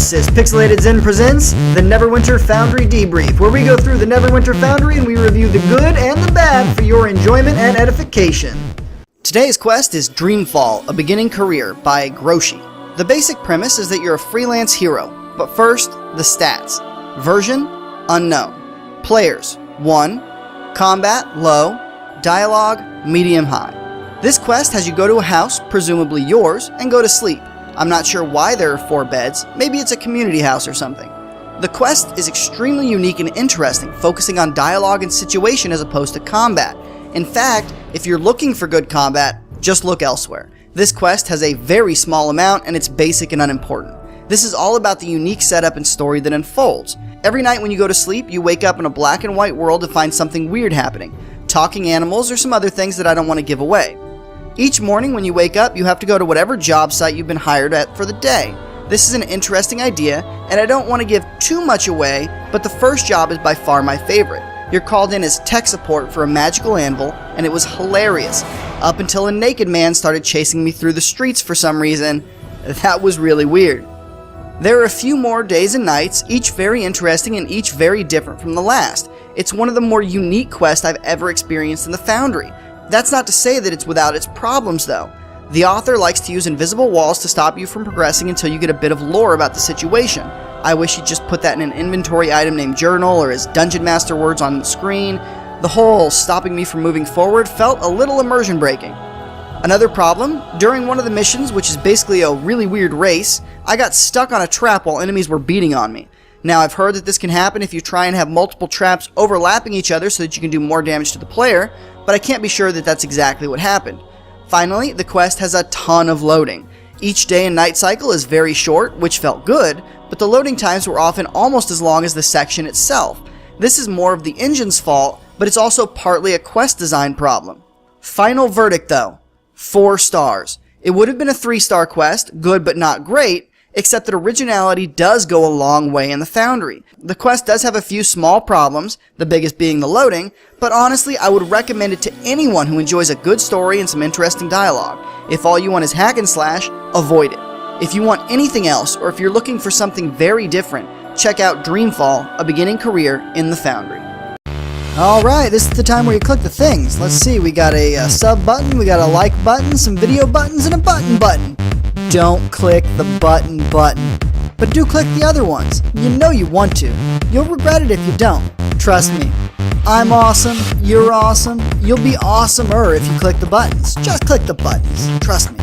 This is Pixelated Zen presents the Neverwinter Foundry Debrief, where we go through the Neverwinter Foundry and we review the good and the bad for your enjoyment and edification. Today's quest is Dreamfall, A Beginning Career by Groshi. The basic premise is that you're a freelance hero, but first, the stats. Version, unknown. Players, 1. Combat, low. Dialogue, medium-high. This quest has you go to a house, presumably yours, and go to sleep. I'm not sure why there are 4 beds, maybe it's a community house or something. The quest is extremely unique and interesting, focusing on dialogue and situation as opposed to combat. In fact, if you're looking for good combat, just look elsewhere. This quest has a very small amount and it's basic and unimportant. This is all about the unique setup and story that unfolds. Every night when you go to sleep, you wake up in a black and white world to find something weird happening. Talking animals or some other things that I don't want to give away. Each morning when you wake up, you have to go to whatever job site you've been hired at for the day. This is an interesting idea, and I don't want to give too much away, but the first job is by far my favorite. You're called in as tech support for a magical anvil, and it was hilarious. Up until a naked man started chasing me through the streets for some reason. That was really weird. There are a few more days and nights, each very interesting and each very different from the last. It's one of the more unique quests I've ever experienced in the Foundry. That's not to say that it's without its problems though. The author likes to use invisible walls to stop you from progressing until you get a bit of lore about the situation. I wish he'd just put that in an inventory item named journal or as dungeon master words on the screen. The whole stopping me from moving forward felt a little immersion breaking. Another problem, during one of the missions, which is basically a really weird race, I got stuck on a trap while enemies were beating on me. Now I've heard that this can happen if you try and have multiple traps overlapping each other so that you can do more damage to the player, but I can't be sure that that's exactly what happened. Finally, the quest has a ton of loading. Each day and night cycle is very short, which felt good, but the loading times were often almost as long as the section itself. This is more of the engine's fault, but it's also partly a quest design problem. Final verdict though, 4 stars. It would have been a 3-star quest, good but not great, except that originality does go a long way in the Foundry. The quest does have a few small problems, the biggest being the loading, but honestly I would recommend it to anyone who enjoys a good story and some interesting dialogue. If all you want is hack and slash, avoid it. If you want anything else, or if you're looking for something very different, check out Dreamfall, A Beginning Career in the Foundry. Alright, this is the time where you click the things. Let's see, we got a sub button, we got a like button, some video buttons, and a button. Don't click the button, but do click the other ones. You know you want to. You'll regret it if you don't. Trust me. I'm awesome, you're awesome, you'll be awesomer if you click the buttons. Just click the buttons. Trust me.